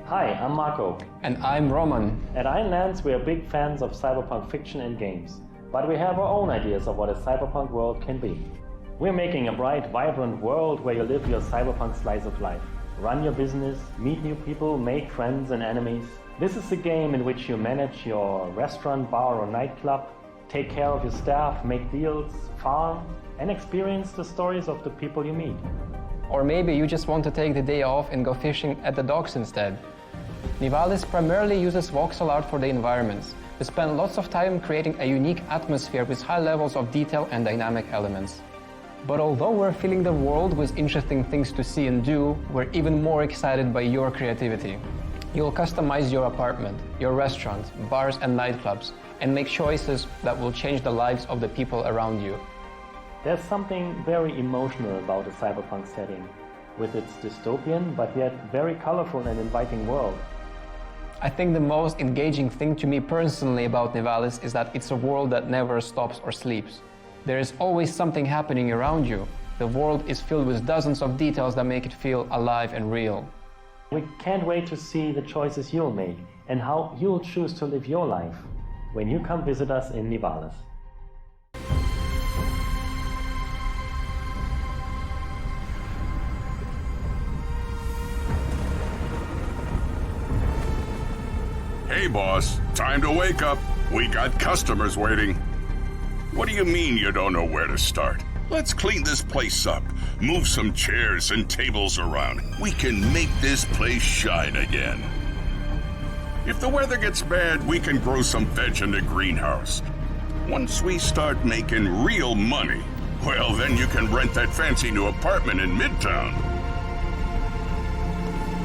Hi, I'm Marco. And I'm Roman. At Ironlands, we are big fans of cyberpunk fiction and games, but we have our own ideas of what a cyberpunk world can be. We're making a bright, vibrant world where you live your cyberpunk slice of life. Run your business, meet new people, make friends and enemies. This is a game in which you manage your restaurant, bar or nightclub, take care of your staff, make deals, farm, and experience the stories of the people you meet. Or maybe you just want to take the day off and go fishing at the docks instead. Nivalis primarily uses voxel art for the environments. We spend lots of time creating a unique atmosphere with high levels of detail and dynamic elements. But although we're filling the world with interesting things to see and do, we're even more excited by your creativity. You'll customize your apartment, your restaurants, bars and nightclubs, and make choices that will change the lives of the people around you. There's something very emotional about a cyberpunk setting, with its dystopian but yet very colorful and inviting world. I think the most engaging thing to me personally about Nivalis is that it's a world that never stops or sleeps. There is always something happening around you. The world is filled with dozens of details that make it feel alive and real. We can't wait to see the choices you'll make and how you'll choose to live your life when you come visit us in Nivalis. Hey boss, time to wake up. We got customers waiting. What do you mean you don't know where to start? Let's clean this place up, move some chairs and tables around. We can make this place shine again. If the weather gets bad, we can grow some veg in the greenhouse. Once we start making real money, well, then you can rent that fancy new apartment in Midtown.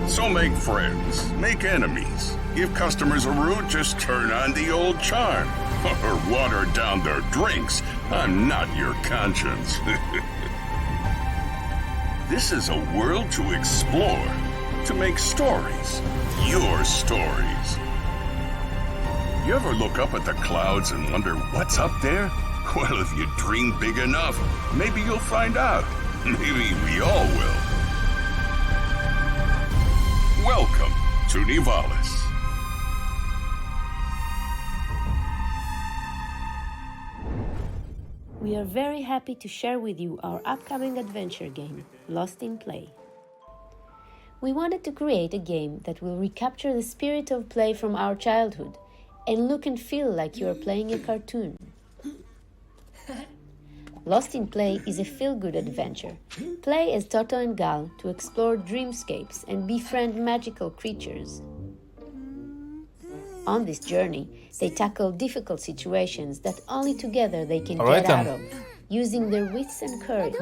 So make friends, make enemies. If customers are rude, just turn on the old charm. Or water down their drinks. I'm not your conscience. This is a world to explore, to make stories. Your stories. You ever look up at the clouds and wonder what's up there? Well, if you dream big enough, maybe you'll find out. Maybe we all will. Welcome to Nivalis. We are very happy to share with you our upcoming adventure game, Lost in Play. We wanted to create a game that will recapture the spirit of play from our childhood and look and feel like you are playing a cartoon. Lost in Play is a feel-good adventure. Play as Toto and Gal to explore dreamscapes and befriend magical creatures. On this journey, they tackle difficult situations that only together they can get out of, using their wits and courage.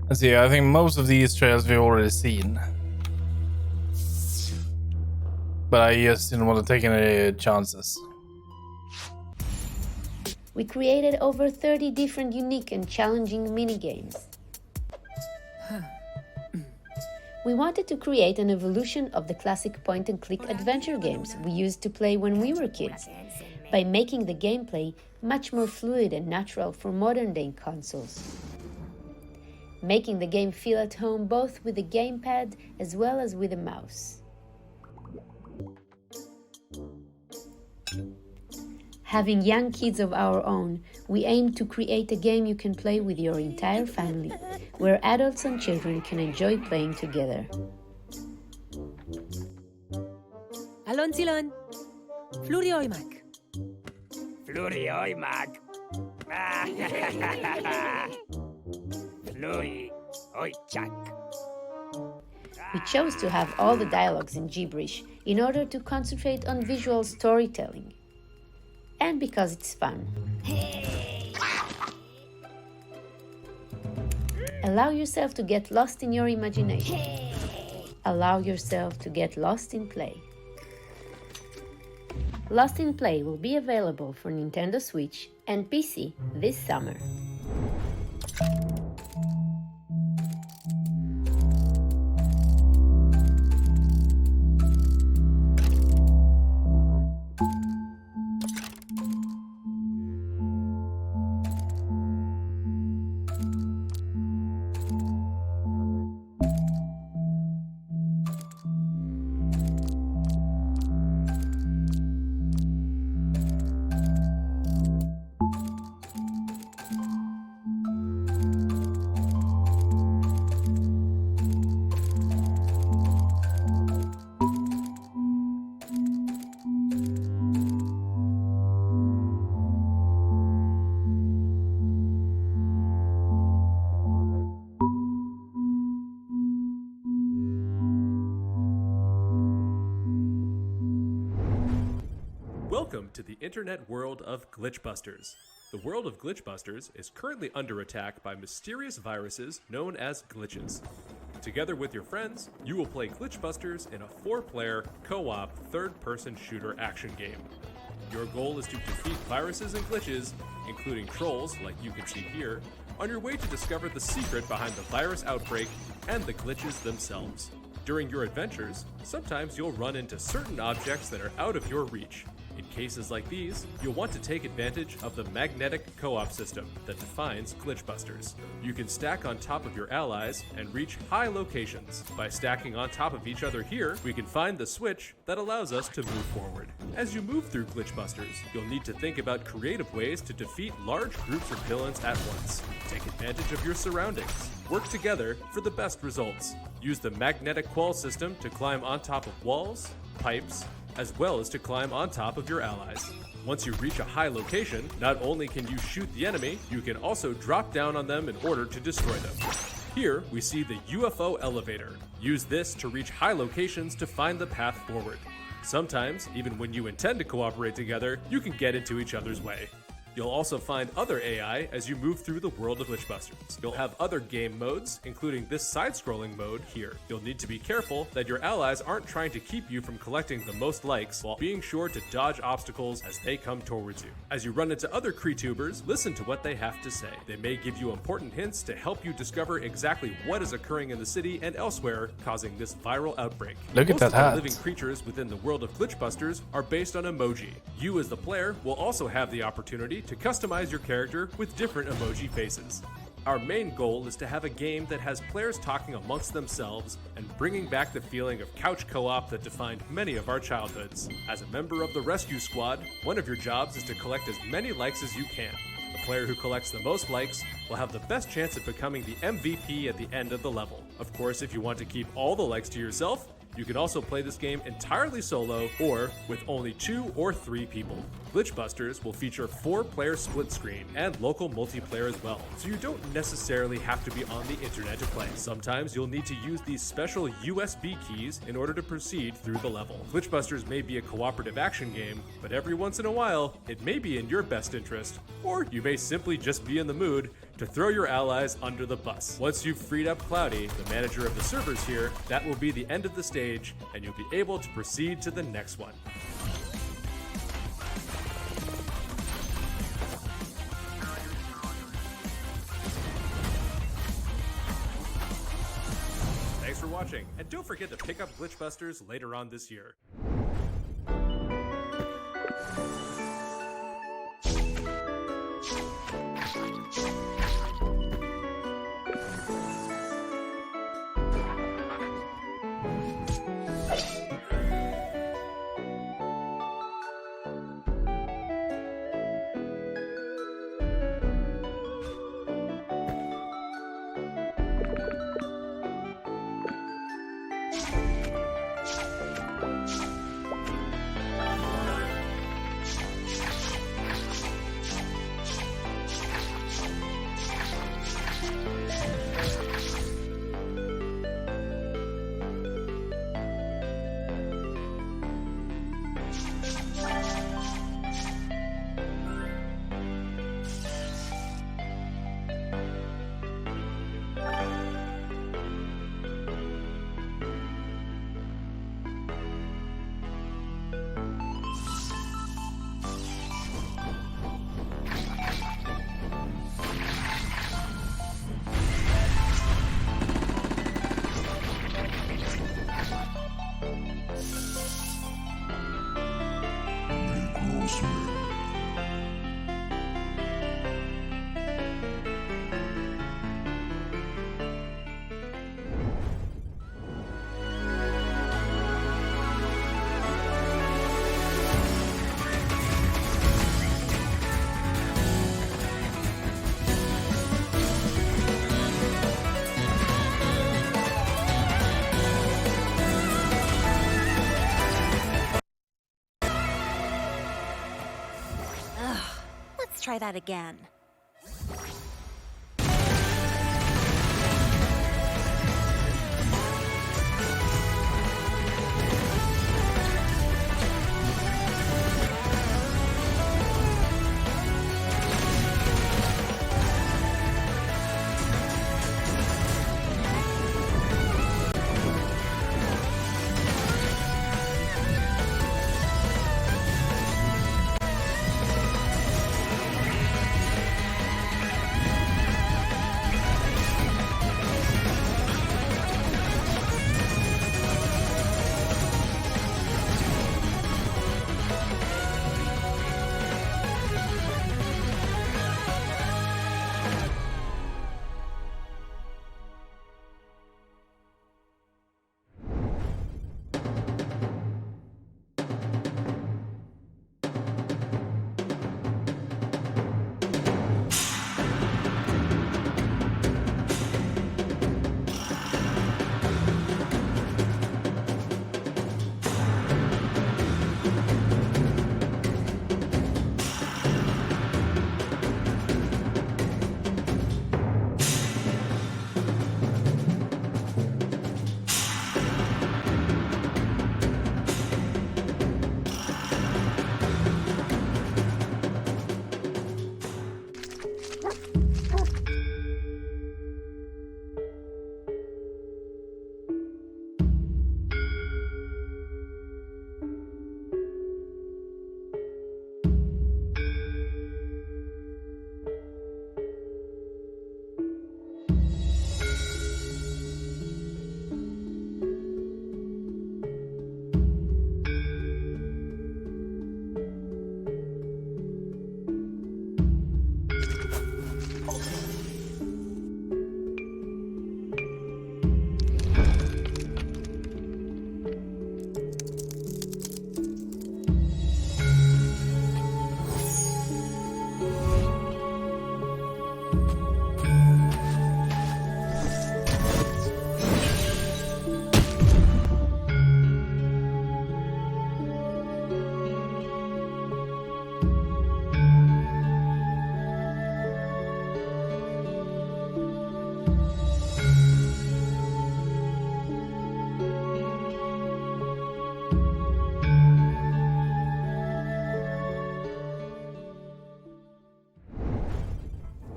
Let's see, I think most of these trails we've already seen. But I just didn't want to take any chances. We created over 30 different unique and challenging minigames. We wanted to create an evolution of the classic point-and-click adventure games we used to play when we were kids, by making the gameplay much more fluid and natural for modern-day consoles. Making the game feel at home both with the gamepad as well as with a mouse. Having young kids of our own, we aim to create a game you can play with your entire family, where adults and children can enjoy playing together. Alon silon. Fluri oimak. Fluri oimak. Fluri oichak. We chose to have all the dialogues in gibberish in order to concentrate on visual storytelling. and because it's fun. Allow yourself to get lost in your imagination. Allow yourself to get lost in play. Lost in Play will be available for Nintendo Switch and PC this summer. Welcome to the internet world of Glitchbusters. The world of Glitchbusters is currently under attack by mysterious viruses known as glitches. Together with your friends, you will play Glitchbusters in a 4-player, co-op, third-person shooter action game. Your goal is to defeat viruses and glitches, including trolls, like you can see here, on your way to discover the secret behind the virus outbreak and the glitches themselves. During your adventures, sometimes you'll run into certain objects that are out of your reach. In cases like these, you'll want to take advantage of the magnetic co-op system that defines Glitchbusters. You can stack on top of your allies and reach high locations. By stacking on top of each other here, we can find the switch that allows us to move forward. As you move through Glitchbusters, you'll need to think about creative ways to defeat large groups of villains at once. Take advantage of your surroundings. Work together for the best results. Use the magnetic qual system to climb on top of walls, pipes, as well as to climb on top of your allies. Once you reach a high location, not only can you shoot the enemy, you can also drop down on them in order to destroy them. Here, we see the UFO elevator. Use this to reach high locations to find the path forward. Sometimes, even when you intend to cooperate together, you can get into each other's way. You'll also find other AI as you move through the world of Glitchbusters. You'll have other game modes, including this side-scrolling mode here. You'll need to be careful that your allies aren't trying to keep you from collecting the most likes while being sure to dodge obstacles as they come towards you. As you run into other Creetubers, listen to what they have to say. They may give you important hints to help you discover exactly what is occurring in the city and elsewhere, causing this viral outbreak. Look at Most that of the hat. living creatures within the world of Glitchbusters are based on emoji. You as the player will also have the opportunity to customize your character with different emoji faces. Our main goal is to have a game that has players talking amongst themselves and bringing back the feeling of couch co-op that defined many of our childhoods. As a member of the rescue squad, one of your jobs is to collect as many likes as you can. The player who collects the most likes will have the best chance of becoming the MVP at the end of the level. Of course, if you want to keep all the likes to yourself, you can also play this game entirely solo or with only 2 or 3 people. Glitchbusters will feature 4-player split screen and local multiplayer as well, so you don't necessarily have to be on the internet to play. Sometimes you'll need to use these special USB keys in order to proceed through the level. Glitchbusters may be a cooperative action game, but every once in a while, it may be in your best interest, or you may simply just be in the mood to throw your allies under the bus. Once you've freed up Cloudy, the manager of the servers here, that will be the end of the stage, and you'll be able to proceed to the next one. Thanks for watching, and don't forget to pick up Glitchbusters later on this year. Adventures. Let's try that again.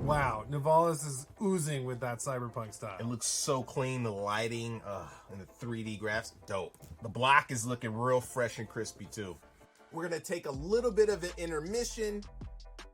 Wow, Nivalis is oozing with that cyberpunk style. It looks so clean, the lighting, and the 3D graphs, dope. The block is looking real fresh and crispy too. We're gonna take a little bit of an intermission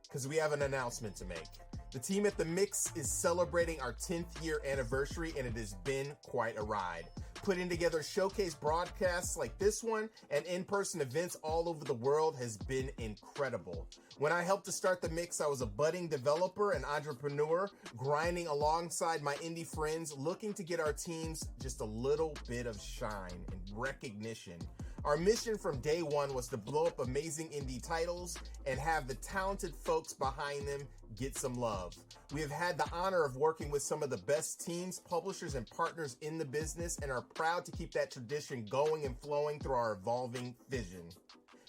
because we have an announcement to make. The team at The Mix is celebrating our 10th year anniversary, and it has been quite a ride. Putting together showcase broadcasts like this one and in-person events all over the world has been incredible. When I helped to start The Mix, I was a budding developer and entrepreneur, grinding alongside my indie friends, looking to get our teams just a little bit of shine and recognition. Our mission from day one was to blow up amazing indie titles and have the talented folks behind them get some love. We have had the honor of working with some of the best teams, publishers, and partners in the business and are proud to keep that tradition going and flowing through our evolving vision.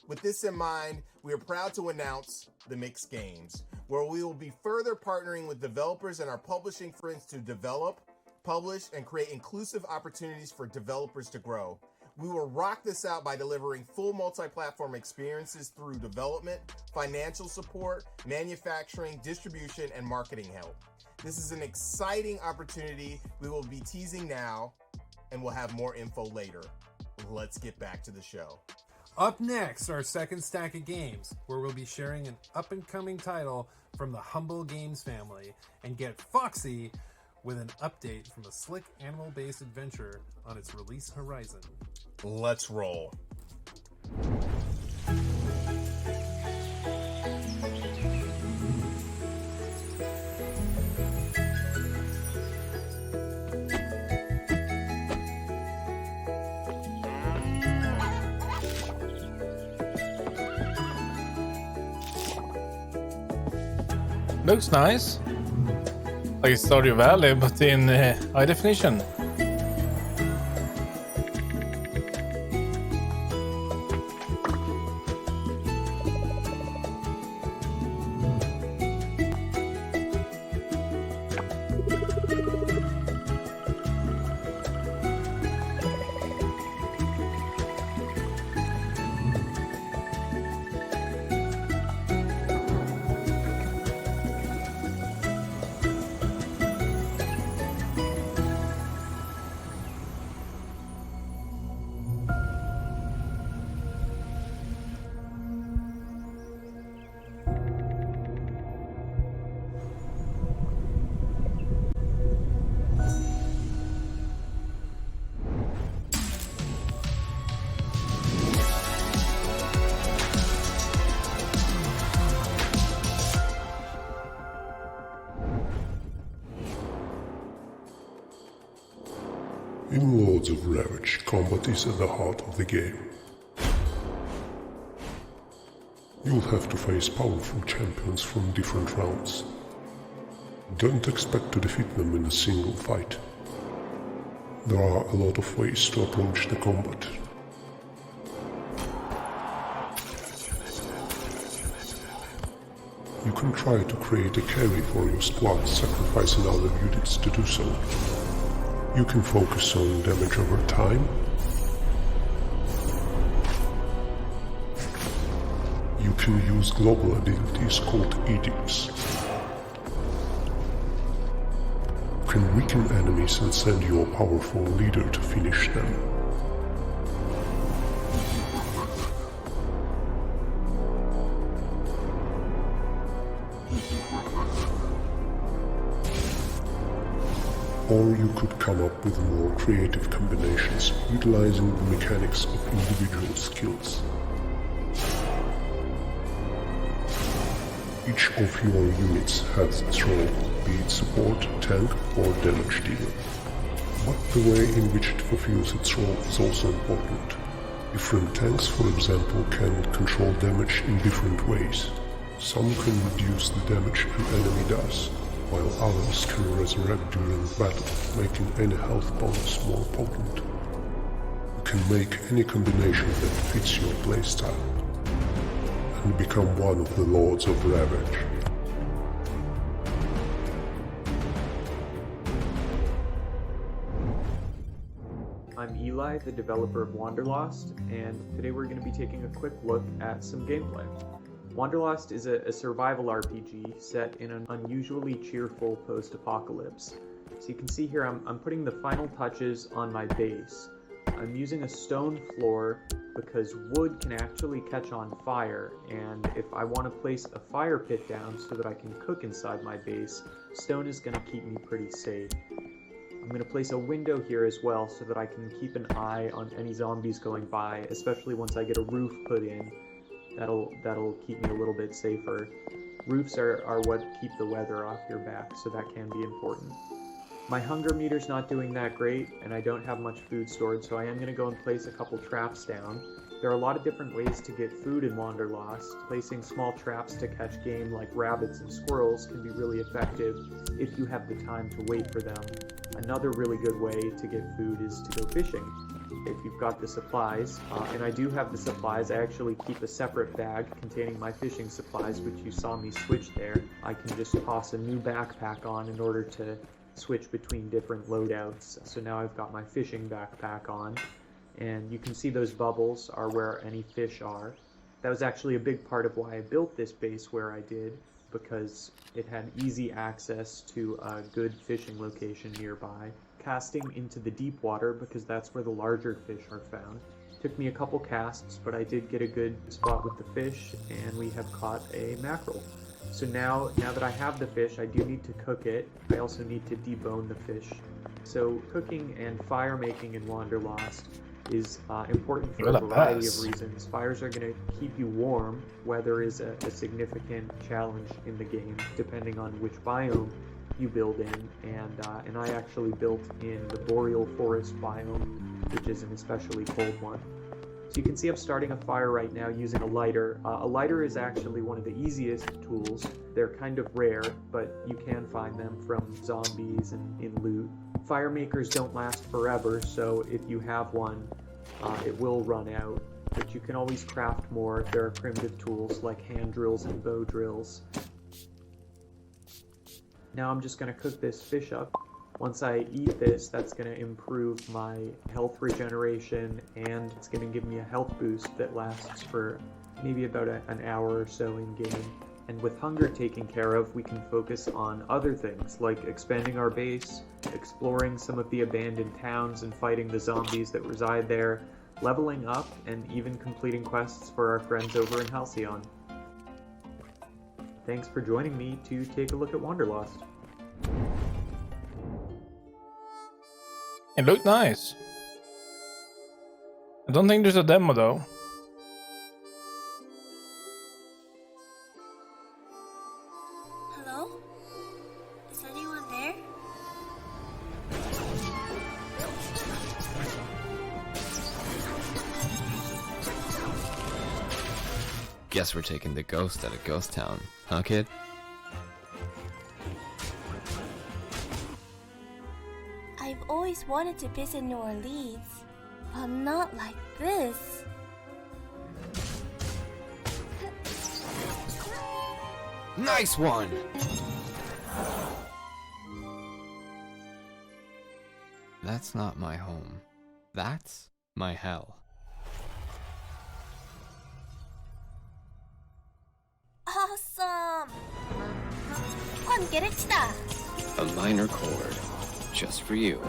With this in mind, we are proud to announce The Mix Games, where we will be further partnering with developers and our publishing friends to develop, publish, and create inclusive opportunities for developers to grow. We will rock this out by delivering full multi-platform experiences through development, financial support, manufacturing, distribution, and marketing help. This is an exciting opportunity we will be teasing now, and we'll have more info later. Let's get back to the show. Up next, our second stack of games, where we'll be sharing an up-and-coming title from the Humble Games family, and get foxy with an update from a slick animal-based adventure on its release horizon. Let's roll. Looks nice. Like Stardew Valley, but in high definition. In Lords of Ravage, combat is at the heart of the game. You'll have to face powerful champions from different rounds. Don't expect to defeat them in a single fight. There are a lot of ways to approach the combat. You can try to create a carry for your squad, sacrificing other units to do so. You can focus on damage over time. You can use global abilities called edicts. You can weaken enemies and send your powerful leader to finish them. Or you could come up with more creative combinations, utilizing the mechanics of individual skills. Each of your units has its role, be it support, tank, or damage dealer. But the way in which it fulfills its role is also important. Different tanks, for example, can control damage in different ways. Some can reduce the damage an enemy does, while others can resurrect during battle, making any health bonus more potent. You can make any combination that fits your playstyle, and become one of the Lords of Ravage. I'm Eli, the developer of Wanderlost, and today we're going to be taking a quick look at some gameplay. Wanderlost is a survival RPG set in an unusually cheerful post-apocalypse. So you can see here I'm putting the final touches on my base. I'm using a stone floor because wood can actually catch on fire, and if I want to place a fire pit down so that I can cook inside my base, stone is going to keep me pretty safe. I'm going to place a window here as well so that I can keep an eye on any zombies going by, especially once I get a roof put in. That'll keep me a little bit safer. Roofs are what keep the weather off your back, so that can be important. My hunger meter's not doing that great, and I don't have much food stored, so I am going to go and place a couple traps down. There are a lot of different ways to get food in Wanderlost. Placing small traps to catch game like rabbits and squirrels can be really effective if you have the time to wait for them. Another really good way to get food is to go fishing. If you've got the supplies, and I do have the supplies, I actually keep a separate bag containing my fishing supplies, which you saw me switch there. I can just toss a new backpack on in order to switch between different loadouts. So now I've got my fishing backpack on, and you can see those bubbles are where any fish are. That was actually a big part of why I built this base where I did, because it had easy access to a good fishing location nearby. Casting into the deep water because that's where the larger fish are found. Took me a couple casts, but I did get a good spot with the fish, and we have caught a mackerel. So now that I have the fish, I do need to cook it. I also need to debone the fish. So cooking and fire making in Wanderlost is important for a variety of reasons. Fires are going to keep you warm. Weather is a significant challenge in the game, depending on which biome you build in, and I actually built in the boreal forest biome, which is an especially cold one. So you can see I'm starting a fire right now using a lighter. A lighter is actually one of the easiest tools. They're kind of rare, but you can find them from zombies and in loot. Fire makers don't last forever, so if you have one, it will run out. But you can always craft more. There are primitive tools like hand drills and bow drills. Now I'm just going to cook this fish up. Once I eat this, that's going to improve my health regeneration, and it's going to give me a health boost that lasts for maybe about an hour or so in game. And with hunger taken care of, we can focus on other things like expanding our base, exploring some of the abandoned towns and fighting the zombies that reside there, leveling up, and even completing quests for our friends over in Halcyon. Thanks for joining me to take a look at Wanderlost. It looked nice. I don't think there's a demo though. Hello? Is anyone there? Guess we're taking the ghost out of Ghost Town, huh, kid? I've always wanted to visit New Orleans, but not like this. Nice one! That's not my home. That's my hell. Awesome! 번개를 A minor chord, just for you.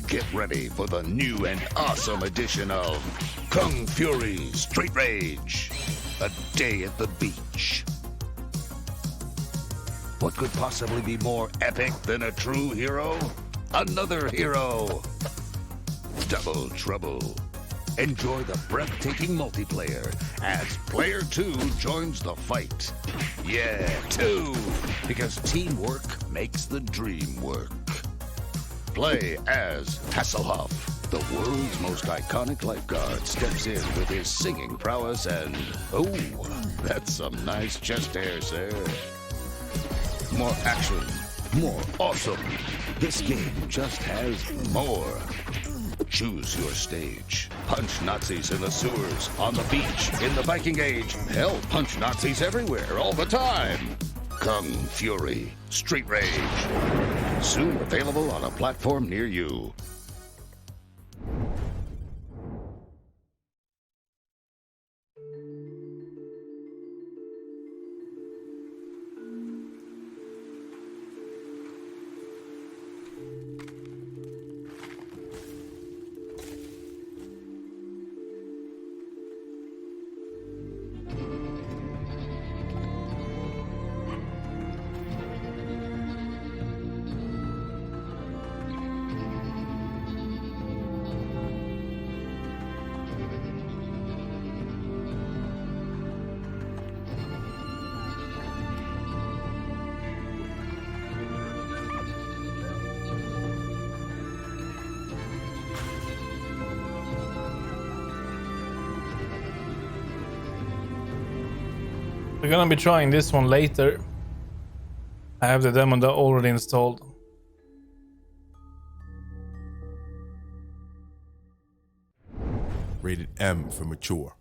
Get ready for the new and awesome edition of Kung Fury Street Rage, a day at the beach. What could possibly be more epic than a true hero? Another hero! Double Trouble. Enjoy the breathtaking multiplayer as Player 2 joins the fight. Yeah, 2, because teamwork makes the dream work. Play as Hasselhoff. The world's most iconic lifeguard steps in with his singing prowess and... oh, that's some nice chest hair, sir. More action, more awesome. This game just has more. Choose your stage. Punch Nazis in the sewers, on the beach, in the Viking Age. Hell, punch Nazis everywhere, all the time. Kung Fury, Street Rage. Soon available on a platform near you. We're gonna be trying this one later. I have the demo already installed. Rated M for mature.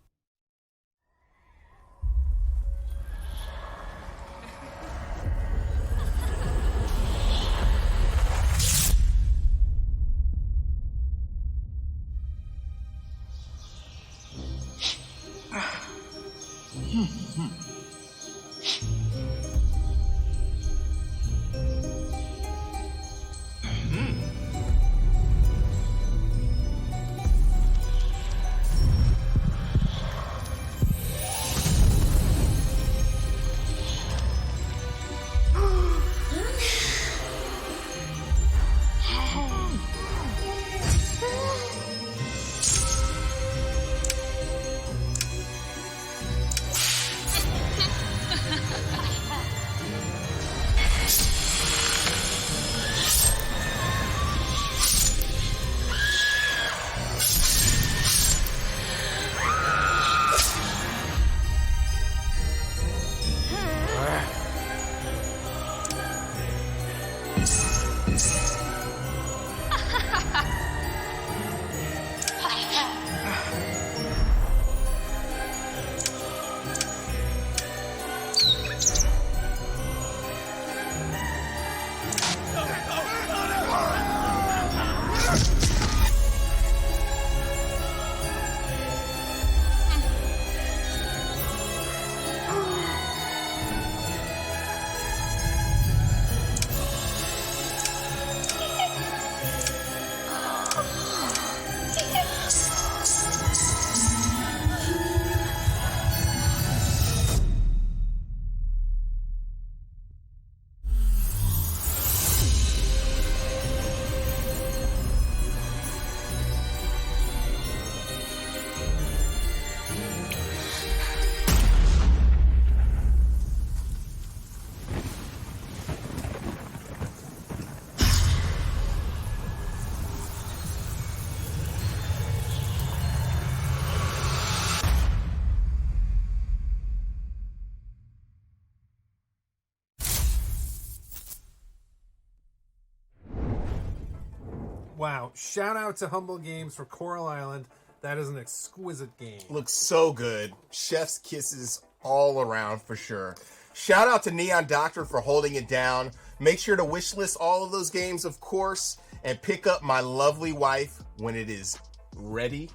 Wow, shout out to Humble Games for Coral Island. That is an exquisite game. Looks so good. Chef's kisses all around for sure. Shout out to Neon Doctor for holding it down. Make sure to wishlist all of those games, of course, and pick up My Lovely Wife when it is ready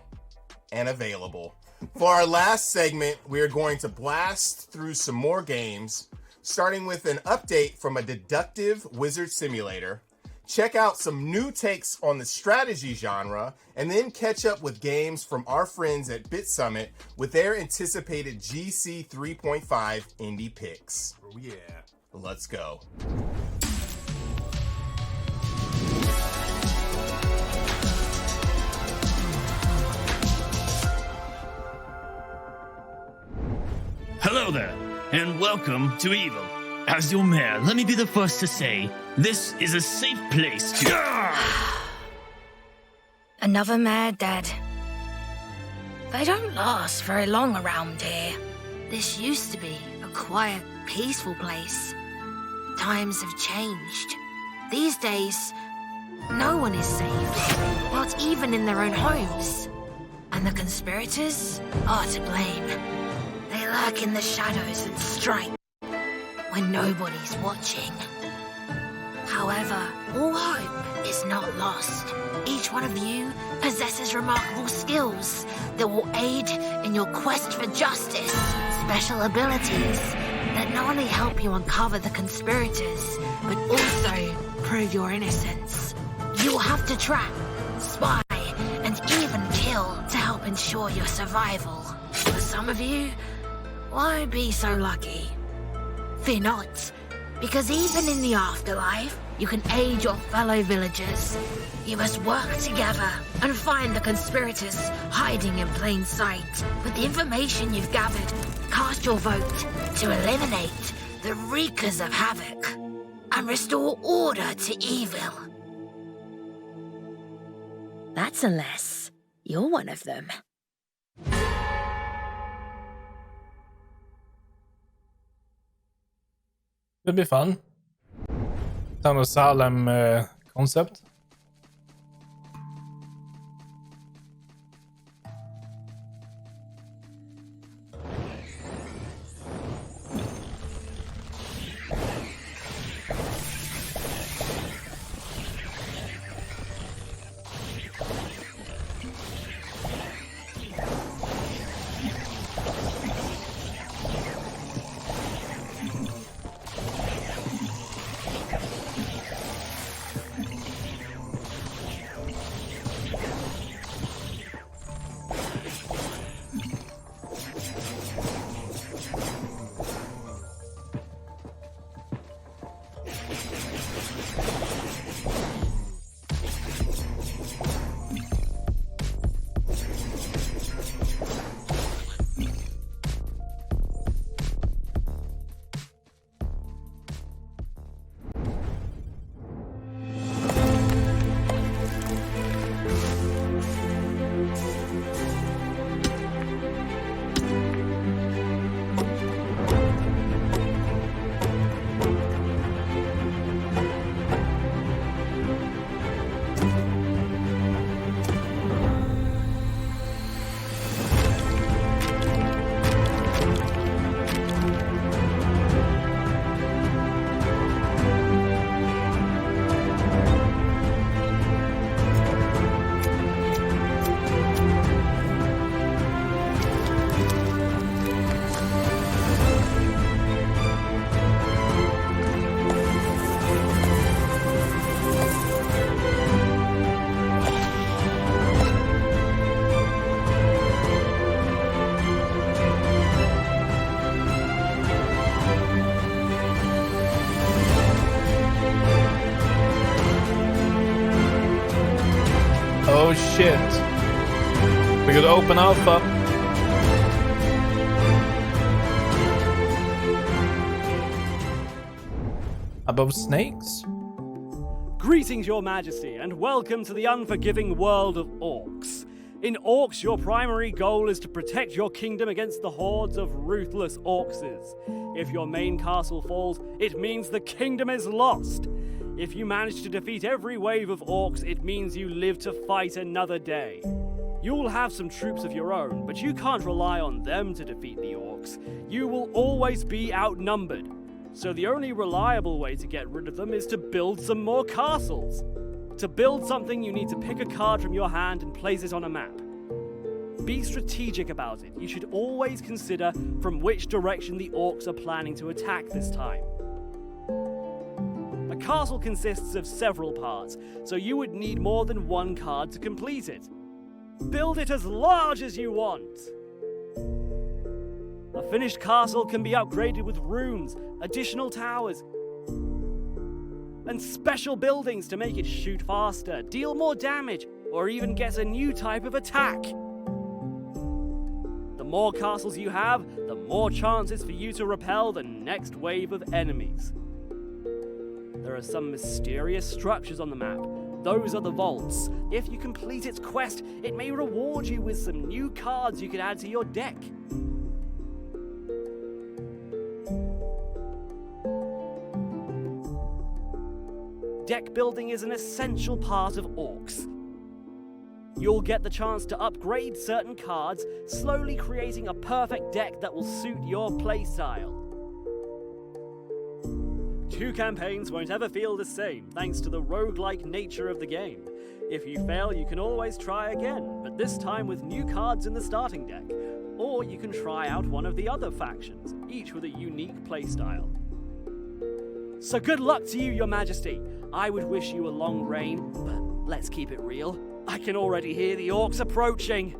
and available. For our last segment, we are going to blast through some more games, starting with an update from a deductive wizard simulator. Check out some new takes on the strategy genre, and then catch up with games from our friends at Bit Summit with their anticipated GC 3.5 indie picks. Oh yeah. Let's go. Hello there, and welcome to Evil. As your mayor, let me be the first to say, this is a safe place to... Another mayor dead. They don't last very long around here. This used to be a quiet, peaceful place. Times have changed. These days, no one is safe, not even in their own homes. And the conspirators are to blame. They lurk in the shadows and strike when nobody's watching. However, all hope is not lost. Each one of you possesses remarkable skills that will aid in your quest for justice. Special abilities that not only help you uncover the conspirators, but also prove your innocence. You will have to trap, spy, and even kill to help ensure your survival. For some of you, won't be so lucky. Fear not, because even in the afterlife, you can aid your fellow villagers. You must work together and find the conspirators hiding in plain sight. With the information you've gathered, cast your vote to eliminate the wreakers of havoc and restore order to evil. That's unless you're one of them. It'll be fun. Town of Salem concept. Oh shit. We could open Alpha. Above snakes? Greetings, Your Majesty, and welcome to the unforgiving world of orcs. In Orcs, your primary goal is to protect your kingdom against the hordes of ruthless orcses. If your main castle falls, it means the kingdom is lost. If you manage to defeat every wave of orcs, it means you live to fight another day. You'll have some troops of your own, but you can't rely on them to defeat the orcs. You will always be outnumbered. So the only reliable way to get rid of them is to build some more castles. To build something, you need to pick a card from your hand and place it on a map. Be strategic about it. You should always consider from which direction the orcs are planning to attack this time. A castle consists of several parts, so you would need more than one card to complete it. Build it as large as you want. A finished castle can be upgraded with rooms, additional towers, and special buildings to make it shoot faster, deal more damage, or even get a new type of attack. The more castles you have, the more chances for you to repel the next wave of enemies. There are some mysterious structures on the map. Those are the vaults. If you complete its quest, it may reward you with some new cards you can add to your deck. deck building is an essential part of Orcs. You'll get the chance to upgrade certain cards, slowly creating a perfect deck that will suit your playstyle. 2 campaigns won't ever feel the same thanks to the roguelike nature of the game. If you fail, you can always try again, but this time with new cards in the starting deck. Or you can try out one of the other factions, each with a unique playstyle. So good luck to you, Your Majesty. I would wish you a long reign, but let's keep it real. I can already hear the orcs approaching.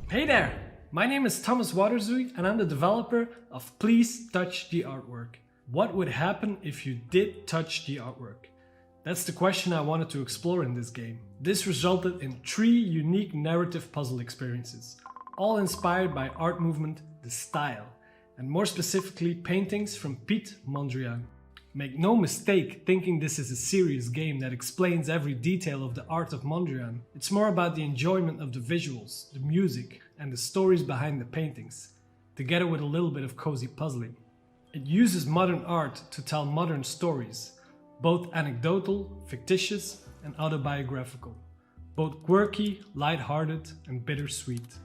Hey there! My name is Thomas Waterzooi and I'm the developer of Please Touch the Artwork. What would happen if you did touch the artwork? That's the question I wanted to explore in this game. This resulted in 3 unique narrative puzzle experiences, all inspired by art movement, the style, and more specifically paintings from Piet Mondrian. Make no mistake thinking this is a serious game that explains every detail of the art of Mondrian. It's more about the enjoyment of the visuals, the music, and the stories behind the paintings, together with a little bit of cozy puzzling. It uses modern art to tell modern stories, both anecdotal, fictitious, and autobiographical, both quirky, light-hearted, and bittersweet.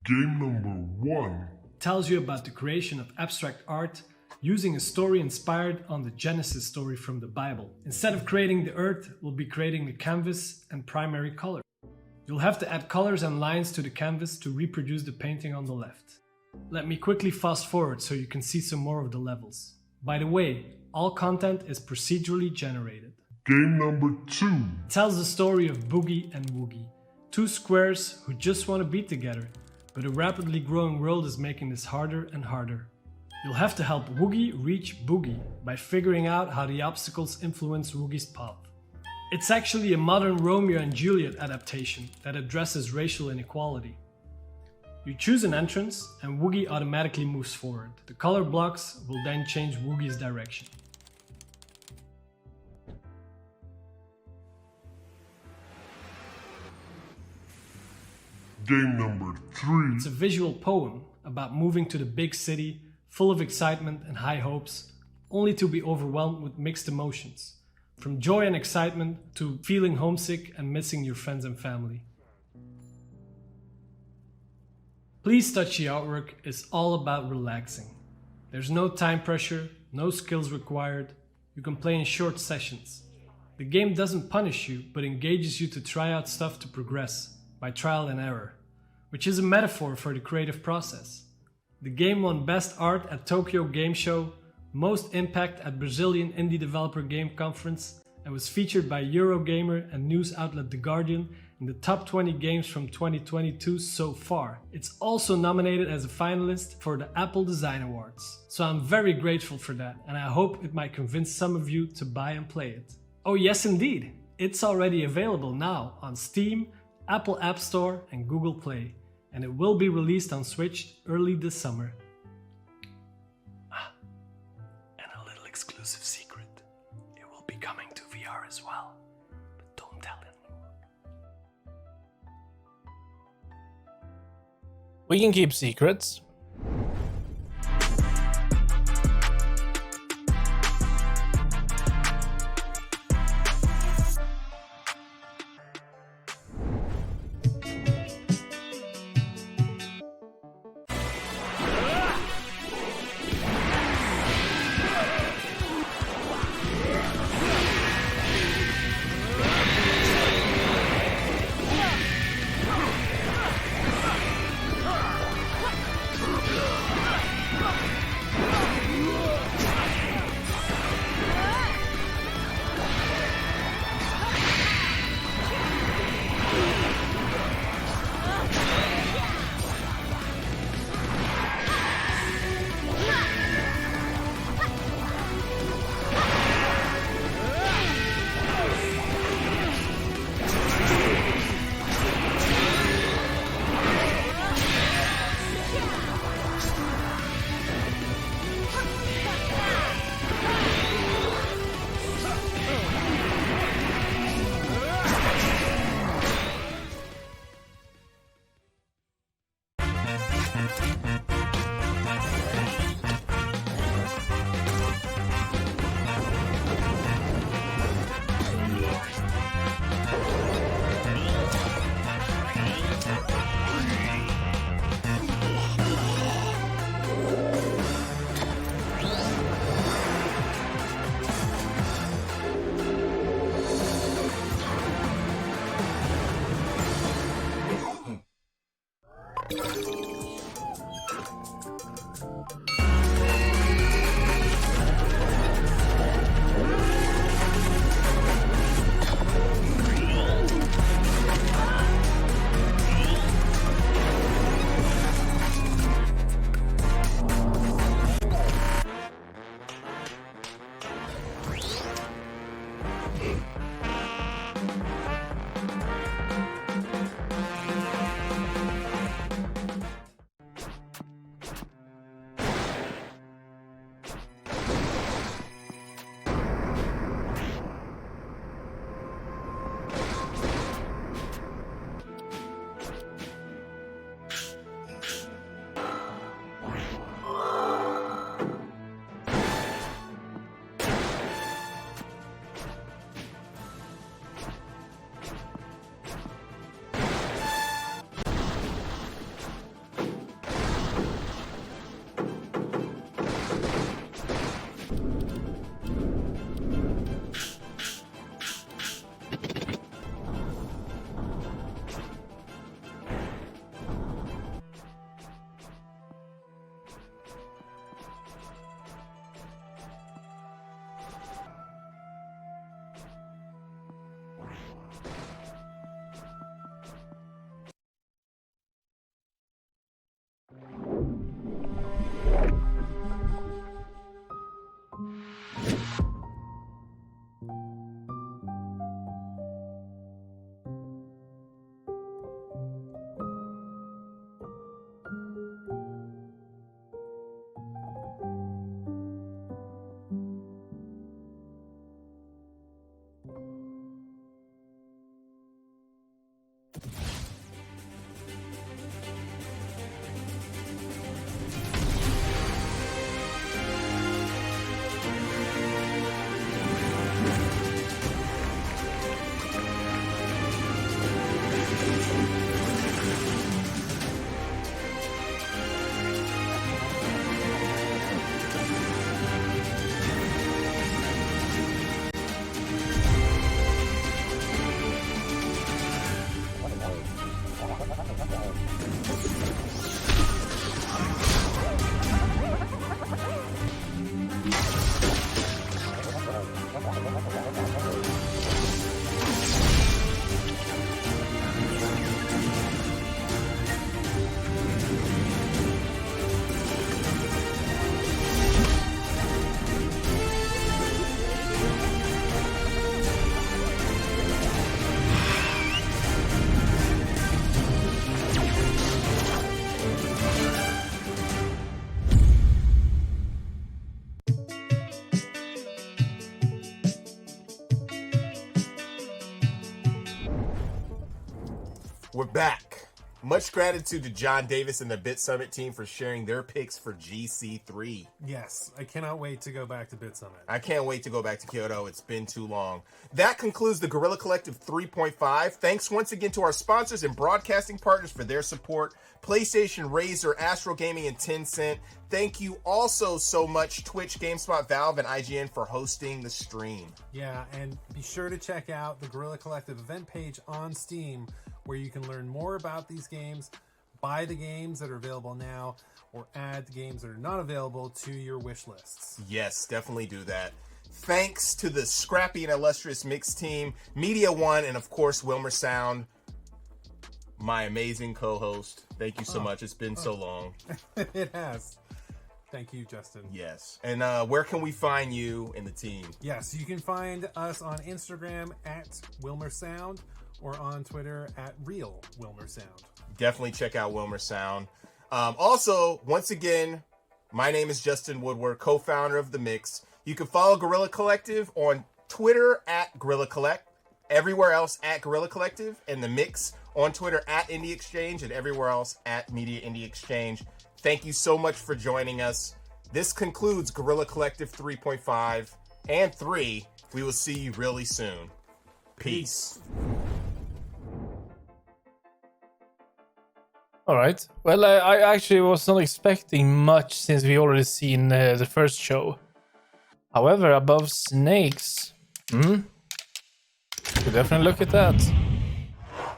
Game number 1 tells you about the creation of abstract art using a story inspired on the Genesis story from the Bible. Instead of creating the earth, we'll be creating the canvas and primary color. You'll have to add colors and lines to the canvas to reproduce the painting on the left. Let me quickly fast forward so you can see some more of the levels. By the way, all content is procedurally generated. Game number 2 tells the story of Boogie and Woogie, 2 squares who just want to be together, but a rapidly growing world is making this harder and harder. You'll have to help Woogie reach Boogie by figuring out how the obstacles influence Woogie's path. It's actually a modern Romeo and Juliet adaptation that addresses racial inequality. You choose an entrance and Woogie automatically moves forward. The color blocks will then change Woogie's direction. Game number 3 It's a visual poem about moving to the big city, full of excitement and high hopes, only to be overwhelmed with mixed emotions, from joy and excitement to feeling homesick and missing your friends and family. Please Touch the Artwork is all about relaxing. There's no time pressure, no skills required. You can play in short sessions. The game doesn't punish you, but engages you to try out stuff to progress, by trial and error, which is a metaphor for the creative process. The game won Best Art at Tokyo Game Show, Most Impact at Brazilian Indie Developer Game Conference, and was featured by Eurogamer and news outlet The Guardian in the top 20 games from 2022 so far. It's also nominated as a finalist for the Apple Design Awards. So I'm very grateful for that, and I hope it might convince some of you to buy and play it. Oh yes indeed, it's already available now on Steam, Apple App Store and Google Play, and it will be released on Switch early this summer. And a little exclusive secret, it will be coming to VR as well, but don't tell anyone. We can keep secrets. We're back. Much gratitude to John Davis and the Bit Summit team for sharing their picks for GC3. Yes, I cannot wait to go back to Bit Summit. I can't wait to go back to Kyoto. It's been too long. That concludes the Guerrilla Collective 3.5. Thanks once again to our sponsors and broadcasting partners for their support. PlayStation, Razer, Astro Gaming, and Tencent. Thank you also so much, Twitch, GameSpot, Valve, and IGN for hosting the stream. Yeah, and be sure to check out the Guerrilla Collective event page on Steam, where you can learn more about these games, buy the games that are available now, or add the games that are not available to your wish lists. Yes, definitely do that. Thanks to the scrappy and illustrious mix team, Media One, and of course, Wilmer Sound, my amazing co-host. Thank you so much. It's been so long. It has. Thank you, Justin. Yes. And where can we find you and the team? Yes, you can find us on Instagram at Wilmer Sound or on Twitter at Real Wilmer Sound. Definitely check out Wilmer Sound. Also, once again, my name is Justin Woodward, co-founder of The Mix. You can follow Guerrilla Collective on Twitter at Guerrilla Collect, everywhere else at Guerrilla Collective, and The Mix on Twitter at Indie Exchange, and everywhere else at Media Indie Exchange. Thank you so much for joining us. This concludes Guerrilla Collective 3.5 and 3. We will see you really soon. Peace. All right. Well, I actually was not expecting much since we already seen the first show. However, above snakes, could definitely look at that.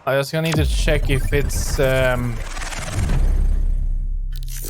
I just gonna need to check if it's